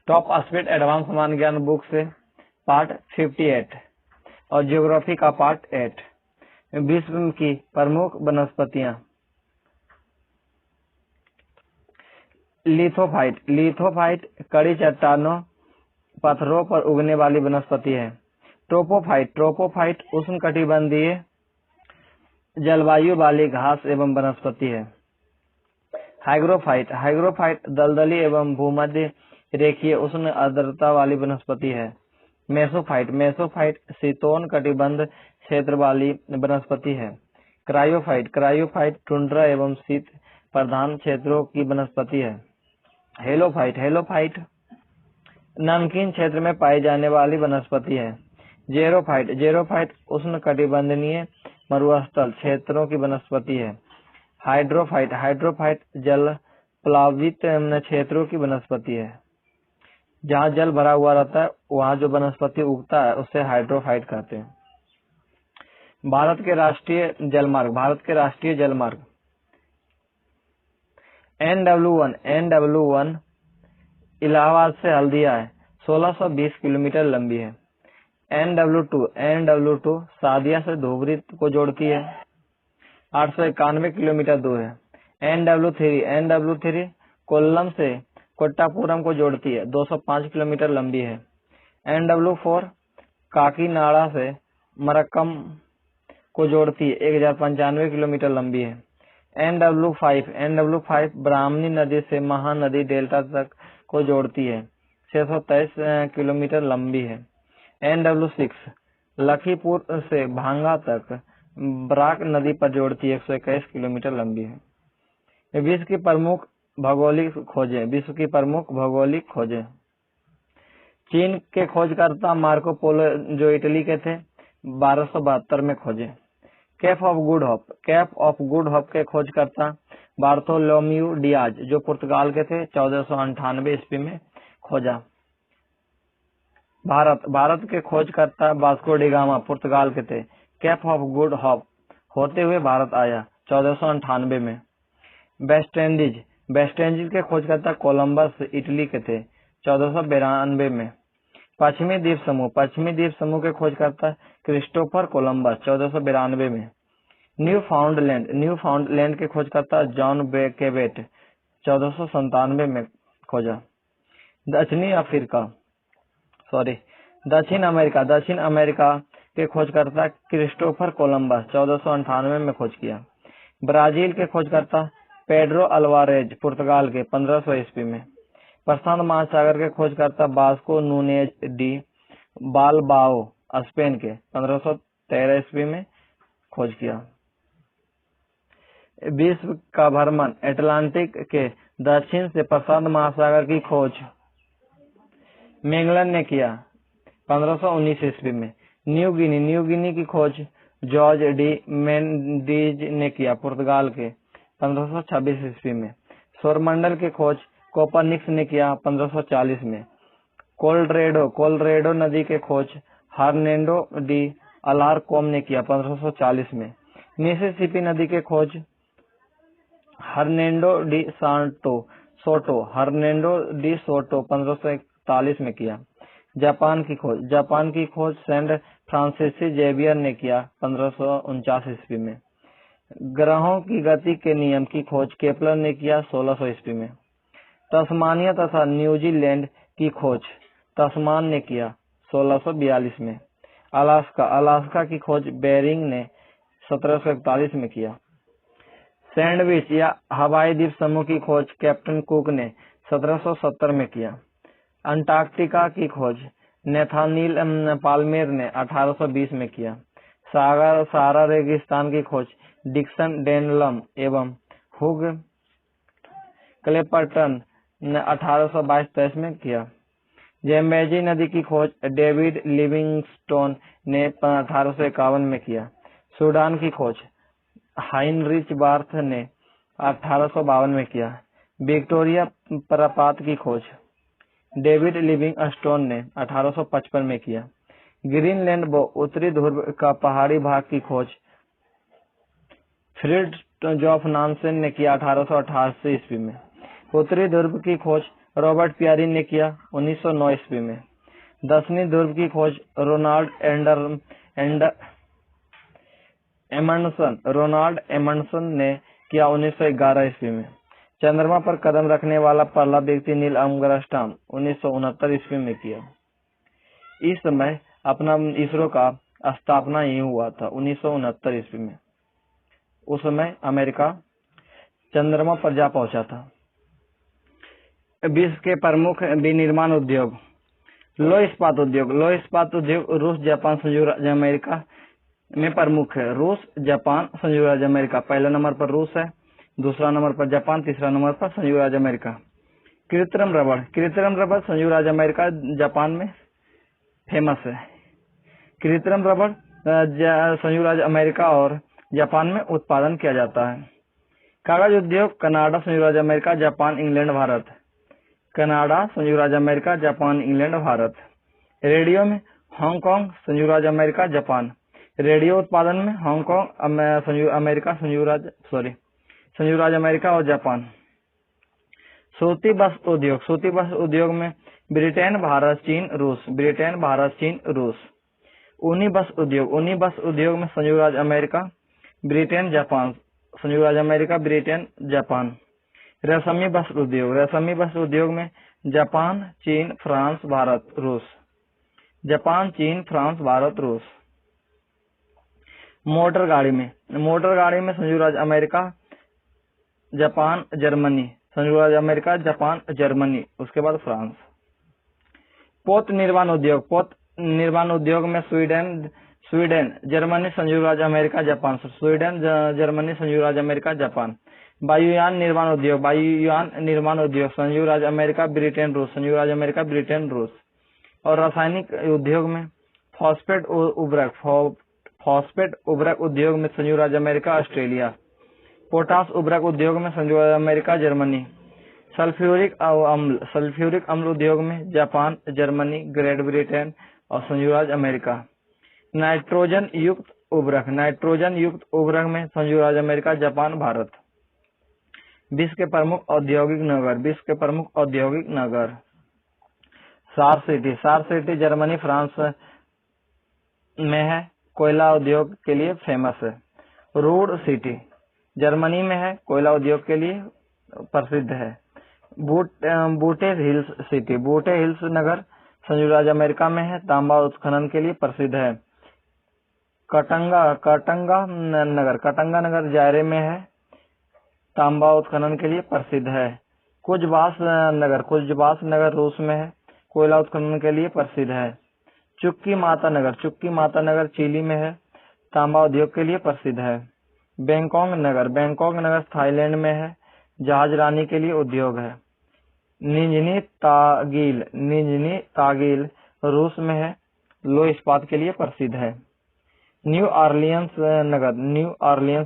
Top speed advance सामान्य ज्ञान book से पार्ट 58 और ज्योग्राफी का पार्ट 8। विश्व की प्रमुख वनस्पतियां। लिथोफाइट। लिथोफाइट कड़ी चट्टानों पत्थरों पर उगने वाली वनस्पति है। ट्रोपोफाइट। ट्रोपोफाइट उष्णकटिबंधीय जलवायु वाली घास एवं वनस्पति है। हाइग्रोफाइट। हाइग्रोफाइट दलदली एवं भूमध्य रेखीय उष्ण आर्द्रता वाली वनस्पति है। मेसोफाइट। मेसोफाइट शीतोष्ण कटिबंध क्षेत्र वाली वनस्पति है। क्रायोफाइट। क्रायोफाइट टुंड्रा एवं शीत प्रधान क्षेत्रों की वनस्पति है। हेलोफाइट। हेलोफाइट नमकीन क्षेत्र में पाई जाने वाली वनस्पति है। जेरोफाइट। जेरोफाइट उष्ण कटिबंधीय मरुस्थल क्षेत्रों की वनस्पति है। हाइड्रोफाइट। हाइड्रोफाइट जल प्लावित क्षेत्रों की वनस्पति है। जहाँ जल भरा हुआ रहता है वहाँ जो वनस्पति उगता है उसे हाइड्रोफाइट कहते हैं। भारत के राष्ट्रीय जलमार्ग। भारत के राष्ट्रीय जलमार्ग NW1। NW1 इलाहाबाद से हल्दिया है, 1620 किलोमीटर लंबी है। NW2। NW2 सादिया से धुबरी को जोड़ती है, 891 किलोमीटर दूर है। NW3। NW3 कोल्लम से कोट्टापुरम को जोड़ती है, 205 किलोमीटर लंबी है। NW4 काकीनाडा से मरक्कम को जोड़ती है, 1095 किलोमीटर लंबी है। NW5। NW5 ब्राह्मणी नदी से महानदी डेल्टा तक को जोड़ती है, 623 किलोमीटर लंबी है। NW6 लखीपुर से भांगा तक बराक नदी पर जोड़ती है, 121 किलोमीटर लंबी है। विश्व की प्रमुख भौगोलिक खोजें। विश्व की प्रमुख भौगोलिक खोजें। चीन के खोजकर्ता मार्को पोलो जो इटली के थे, 1272 में खोजे। Cape of good hope. Cape of good hope के खोजकर्ता बार्थोलोम्यू डियाज जो पुर्तगाल के थे, 1498 ईस्वी में खोजा। भारत। भारत के खोजकर्ता वास्को डी गामा पुर्तगाल के थे, केप ऑफ गुड होप होते हुए भारत आया 1498 में। West Indies. वेस्ट इंडीज के खोजकर्ता कोलंबस इटली के थे, 1492 में। पश्चिमी द्वीप समूह। पश्चिमी द्वीप समूह के खोजकर्ता क्रिस्टोफर कोलंबस, 1492 में। न्यू फाउंडलैंड। न्यू फाउंडलैंड के खोजकर्ता जॉन केवेट, 1497 में खोजा। दक्षिण अमेरिका। दक्षिण अमेरिका के खोजकर्ता क्रिस्टोफर कोलंबस, 1498 में खोज किया। ब्राजील के खोजकर्ता पेड्रो अल्वारेज पुर्तगाल के, 1500 ईस्वी में। प्रशांत महासागर के खोजकर्ता वास्को नूनेज डी बालबाओ स्पेन के, 1513 ईस्वी में खोज किया। विश्व का भ्रमण। अटलांटिक के दक्षिण से प्रशांत महासागर की खोज मैगलन ने किया, 1519 ईस्वी में। New Guinea. न्यू गिनी की खोज जॉर्ज डी मेंडिज ने किया, पुर्तगाल के, 1526 ईस्वी में। सौरमंडल की खोज कोपरनिकस ने किया, 1540 में। कोलरेडो। कोलरेडो नदी के खोज हर्नेंडो डी अलारकोम ने किया, 1540 में। मिसिसिपी नदी के खोज हर्नेंडो डी सोटो हर्नेंडो डी सोटो 1541 में किया। जापान की खोज। जापान की खोज सेंट फ्रांसिस जेवियर ने किया, 1549 ईस्वी में। ग्रहों की गति के नियम की खोज केपलर ने किया, 1600 ईस्वी में। तस्मानिया तथा न्यूजीलैंड की खोज तस्मान ने किया, 1642 में। अलास्का। अलास्का की खोज बेरिंग ने 1741 में किया। सैंडविच या हवाई द्वीप समूह की खोज कैप्टन कुक ने 1770 में किया। अंटार्कटिका की खोज नेथानिल पाल्मेर ने 1820 में किया। सहारा रेगिस्तान की खोज डिक्सन डेनलम एवं हुग क्लेपर्टन ने 1822-23 में किया। जेम्बेजी नदी की खोज डेविड लिविंगस्टोन ने 1851 में किया। सूडान की खोज हाइनरिच बार्थ ने 1852 में किया। विक्टोरिया प्रपात की खोज डेविड लिविंगस्टोन ने 1855 में किया। ग्रीनलैंड व उत्तरी ध्रुव का पहाड़ी भाग की खोज फ्रिडजॉफ नानसेन ने किया, 1888 ईस्वी में। उत्तरी ध्रुव की खोज रॉबर्ट पियरी ने किया 1909 ईस्वी में। 10वीं ध्रुव की खोज रोनाल्ड एमंडसन ने किया 1911 ईस्वी में। चंद्रमा पर कदम रखने वाला पहला व्यक्ति नील आर्मस्ट्रांग 1969 ईस्वी में किया। इस समय अपना इसरो का स्थापना ही हुआ था 1969 ईस्वी में। उस समय अमेरिका चंद्रमा पर जा पहुंचा था। विश्व के प्रमुख विनिर्माण उद्योग। लौह इस्पात उद्योग रूस, जापान, संयुक्त राज्य अमेरिका में प्रमुख है। रूस, जापान, संयुक्त राज्य अमेरिका। पहला नंबर पर रूस है, दूसरा नंबर पर जापान, तीसरा नंबर पर संयुक्त राज्य अमेरिका। कृत्रिम रबड़ संयुक्त राज्य अमेरिका, जापान में फेमस है। कृत्रिम रबड़ संयुक्त राज्य अमेरिका और जापान में उत्पादन किया जाता है। कागज उद्योग कनाडा, संयुक्त राज्य America, Japan, England, Bharat. Canada, संयुक्त राज्य America, Japan, England, Bharat. Radio में हांगकांग, संयुक्त राज्य अमेरिका, जापान। रेडियो उत्पादन में हांगकांग, संयुक्त राज्य अमेरिका और जापान। सूती वस्त्र उद्योग में ब्रिटेन, भारत, चीन, रूस। ऊनी वस्त्र उद्योग में संयुक्त राज्य अमेरिका, ब्रिटेन, जापान। संयुक्त राज्य अमेरिका, ब्रिटेन, जापान। रेशमी वस्त्र उद्योग में जापान, चीन, फ्रांस, भारत, रूस। मोटर गाड़ी में संयुक्त राज्य अमेरिका, जापान, जर्मनी। संयुक्त राज्य अमेरिका, जापान, जर्मनी, उसके बाद फ्रांस। पोत निर्माण उद्योग में स्वीडन, जर्मनी, संयुक्त राज्य अमेरिका, जापान। स्वीडन, जर्मनी, संयुक्त राज्य अमेरिका, जापान। वायुयान निर्माण उद्योग संयुक्त राज्य अमेरिका, ब्रिटेन, रूस। संयुक्त राज्य अमेरिका, ब्रिटेन, रूस। और रासायनिक उद्योग में फॉस्फेट उर्वरक उद्योग में संयुक्त राज्य अमेरिका, ऑस्ट्रेलिया। पोटाश उर्वरक उद्योग में संयुक्त राज्य अमेरिका, जर्मनी। सल्फ्यूरिक अम्ल उद्योग में जापान, जर्मनी, ग्रेट ब्रिटेन और संयुक्त राज्य अमेरिका। नाइट्रोजन युक्त उर्वरक में संयुक्त राज्य अमेरिका, जापान, भारत। विश्व के प्रमुख औद्योगिक नगर। सार सिटी जर्मनी, फ्रांस में है, कोयला उद्योग के लिए फेमस है। रूर सिटी जर्मनी में है, कोयला उद्योग के लिए प्रसिद्ध है। बूटे हिल्स नगर संयुक्त राज्य अमेरिका में है, तांबा उत्खनन के लिए प्रसिद्ध है। कटंगा नगर जायरे में है, तांबा उत्खनन के लिए प्रसिद्ध है। कुजबास नगर रूस में है, कोयला उत्खनन के लिए प्रसिद्ध है। चुक्की माता नगर चिली में है, तांबा उद्योग के लिए प्रसिद्ध है। बैंकॉक नगर थाईलैंड में है, जहाज रानी के लिए उद्योग है। निजनी तागिल रूस में है, लौह इस्पात के लिए प्रसिद्ध है। न्यू ऑरलियंस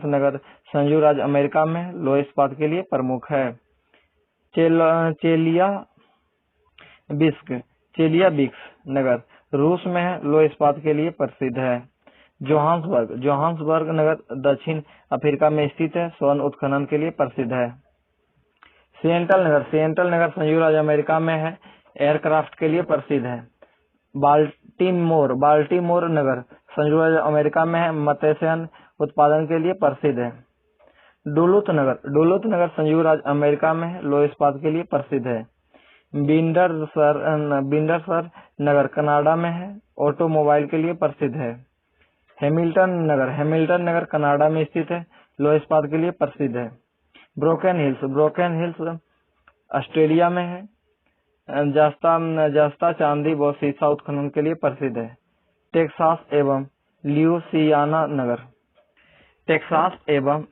नगर संयुक्त राज्य अमेरिका में लौह इस्पात के लिए प्रमुख है। चेलियाबिस्क नगर रूस में है, लौह इस्पात के लिए प्रसिद्ध है। जोहान्सबर्ग नगर दक्षिण अफ्रीका में स्थित है, स्वर्ण उत्खनन के लिए प्रसिद्ध है। सिएटल नगर संयुक्त राज्य अमेरिका में है, एयरक्राफ्ट के लिए प्रसिद्ध है। बाल्टीमोर नगर संयुक्त राज्य अमेरिका में है, मत्स्यान उत्पादन के लिए प्रसिद्ध है। डुलुथ नगर संयुक्त राज्य अमेरिका में है, लौह इस्पात के लिए प्रसिद्ध है। बिंडरसर नगर कनाडा में है, ऑटोमोबाइल के लिए प्रसिद्ध है। हैमिल्टन नगर कनाडा में स्थित है, लौह इस्पात के लिए प्रसिद्ध है। ब्रोकन हिल्स ऑस्ट्रेलिया में है, जस्ता चांदी व सीसा उत्खनन के लिए प्रसिद्ध है। टेक्सास एवं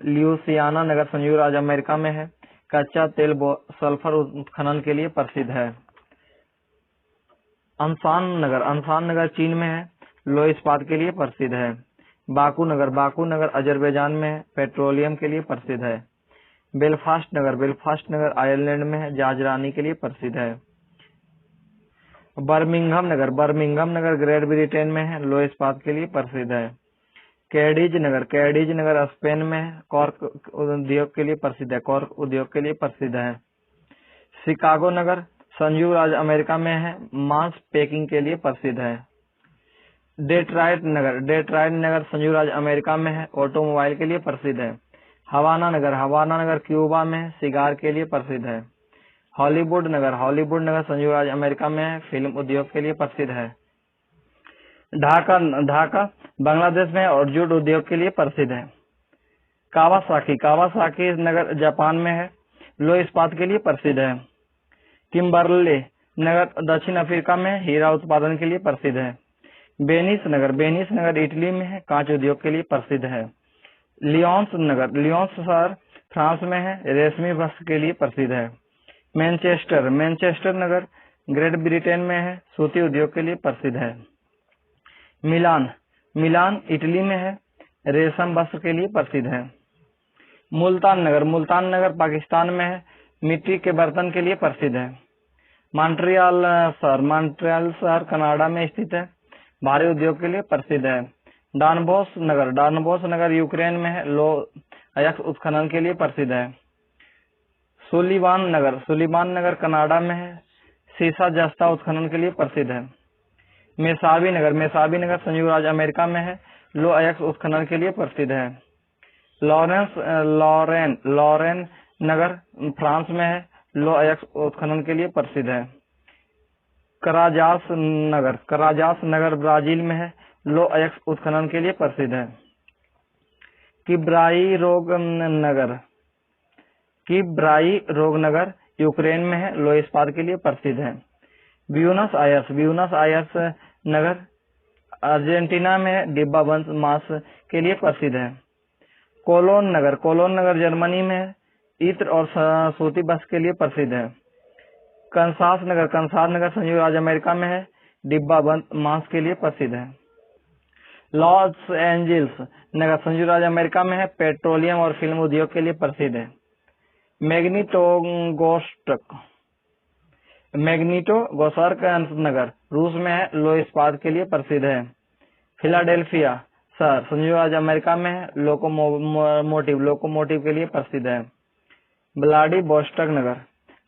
ल्यूसियाना नगर संयुक्त राज्य अमेरिका में है, कच्चा तेल व सल्फर उत्खनन के लिए प्रसिद्ध है। अनसान नगर चीन में है, लौह इस्पात के लिए प्रसिद्ध है। बाकू नगर अजरबैजान में है, पेट्रोलियम के लिए प्रसिद्ध है। बेलफास्ट नगर आयरलैंड में है, जहाज रानी के लिए प्रसिद्ध है। बर्मिंघम नगर ग्रेट ब्रिटेन में है, लौह इस्पात के लिए प्रसिद्ध है। कैडिज नगर स्पेन में है, कॉर्क उद्योग के लिए प्रसिद्ध है। शिकागो नगर संयुक्त राज्य अमेरिका में है, मांस पैकिंग के लिए प्रसिद्ध है। डेट्रॉइट नगर संयुक्त राज्य अमेरिका में है, ऑटोमोबाइल के लिए प्रसिद्ध है। हवाना नगर क्यूबा में है, सिगार के लिए प्रसिद्ध है। हॉलीवुड नगर संयुक्त राज्य अमेरिका में है, फिल्म उद्योग के लिए प्रसिद्ध है। ढाका बांग्लादेश में है और जूट उद्योग के लिए प्रसिद्ध है। कावासाकी नगर जापान में है, लोह इस्पात के लिए प्रसिद्ध है। किम्बर्ले नगर दक्षिण अफ्रीका में हीरा उत्पादन के लिए प्रसिद्ध है। वेनिस नगर इटली में है, कांच उद्योग के लिए प्रसिद्ध है। लियोन्स शहर फ्रांस में है, रेशमी वस्त्र के लिए प्रसिद्ध है। मैनचेस्टर नगर ग्रेट ब्रिटेन में है, सूती उद्योग के लिए प्रसिद्ध है। मिलान इटली में है, रेशम वस्त्र के लिए प्रसिद्ध है। मुल्तान नगर पाकिस्तान में है, मिट्टी के बर्तन के लिए प्रसिद्ध है। मॉन्ट्रियल शहर कनाडा में स्थित है, भारी उद्योग के लिए प्रसिद्ध है। डानबोस नगर यूक्रेन में है, लोह अयस्क उत्खनन के लिए प्रसिद्ध है। सुलिवान नगर कनाडा में है, सीसा जस्ता उत्खनन के लिए प्रसिद्ध है। मेसाबी नगर संयुक्त राज्य अमेरिका में है, लोह अयस्क उत्खनन के लिए प्रसिद्ध है। लॉरेन नगर फ्रांस में है, लोह अयस्क उत्खनन के लिए प्रसिद्ध है। कराजास नगर ब्राजील में है, लोह अयस्क उत्खनन के लिए प्रसिद्ध है। किब्राई रोग नगर यूक्रेन में है, लोह इस्पात के लिए प्रसिद्ध है। ब्यूनस आयर्स नगर अर्जेंटीना में है, डिब्बा बंद मांस के लिए प्रसिद्ध है। कोलोन नगर जर्मनी में है, इत्र और सूती वस्त्र के लिए प्रसिद्ध है। कंसास नगर संयुक्त राज्य अमेरिका में है, डिब्बा बंद मांस के लिए प्रसिद्ध है। लॉस एंजिल्स नगर संयुक्त राज्य अमेरिका में है, पेट्रोलियम और फिल्म उद्योग के लिए प्रसिद्ध है। मैग्निटोगोर्स्क नगर रूस में है, लोह इस्पात के लिए प्रसिद्ध है। फिलाडेल्फिया शहर संयुक्त राज्य अमेरिका में है, लोकोमोटिव के लिए प्रसिद्ध है। व्लादिवोस्टोक नगर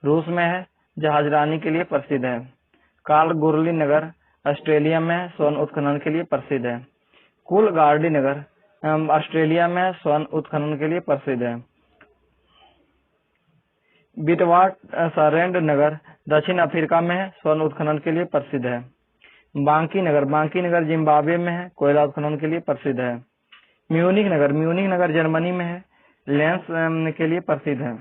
रूस में है, जहाजरानी के लिए प्रसिद्ध है। कालगुरली नगर ऑस्ट्रेलिया में है, स्वर्ण उत्खनन के लिए प्रसिद्ध है। कूलगार्डी नगर ऑस्ट्रेलिया में स्वर्ण उत्खनन के लिए प्रसिद्ध है। विटवाटसरैंड नगर दक्षिण अफ्रीका में है, स्वर्ण उत्खनन के लिए प्रसिद्ध है। बांकी नगर जिम्बाब्वे में है, कोयला उत्खनन के लिए प्रसिद्ध है। म्यूनिख नगर जर्मनी में है, लेंस के लिए प्रसिद्ध है।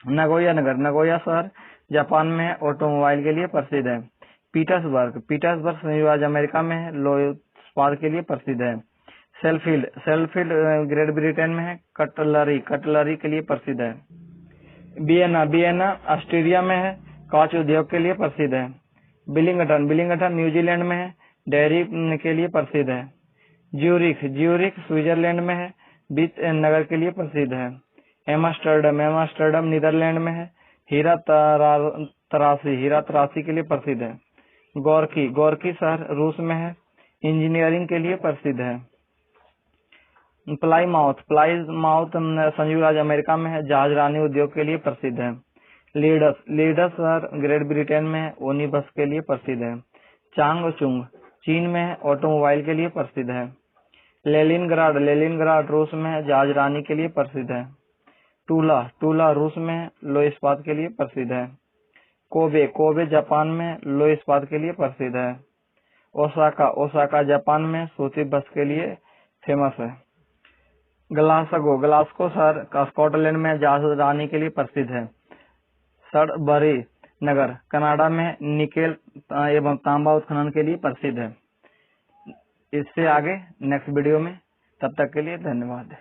नगोया शहर जापान में है, ऑटोमोबाइल के लिए प्रसिद्ध है। पीटर्सबर्ग संयुक्त राज्य अमेरिका में है, लोह इस्पात के लिए प्रसिद्ध है। सेलफील्ड ग्रेट ब्रिटेन में है, कटलरी के लिए प्रसिद्ध है। वियना ऑस्ट्रिया में है, कांच उद्योग के लिए प्रसिद्ध है। बिलिंगटन न्यूजीलैंड में है, डेयरी के लिए प्रसिद्ध है। ज्यूरिख स्विट्जरलैंड में है, बीच नगर के लिए प्रसिद्ध है। एम्स्टर्डम नीदरलैंड में है, हीरा तराशी के लिए प्रसिद्ध है। गोर्की शहर रूस में है, इंजीनियरिंग के लिए प्रसिद्ध है। प्लाईमाउथ संयुक्त राज्य अमेरिका में है, जहाजरानी उद्योग के लिए प्रसिद्ध है। लीड्स शहर ग्रेट ब्रिटेन में है, ऊनी वस्त्र के लिए प्रसिद्ध है। चांगचुंग चीन में है, ऑटोमोबाइल के लिए प्रसिद्ध है। लेनिनग्राड रूस में है, जहाजरानी के लिए प्रसिद्ध है। टूला रूस में है, लोह इस्पात के लिए प्रसिद्ध है। कोबे जापान में लोह इस्पात के लिए प्रसिद्ध है। ओसाका जापान में सूती वस्त्र के लिए फेमस है। ग्लासगो शहर स्कॉटलैंड में जहाजरानी के लिए प्रसिद्ध है। सडबरी नगर कनाडा में निकेल एवं तांबा उत्खनन के लिए प्रसिद्ध है। इससे आगे नेक्स्ट वीडियो में, तब तक के लिए धन्यवाद।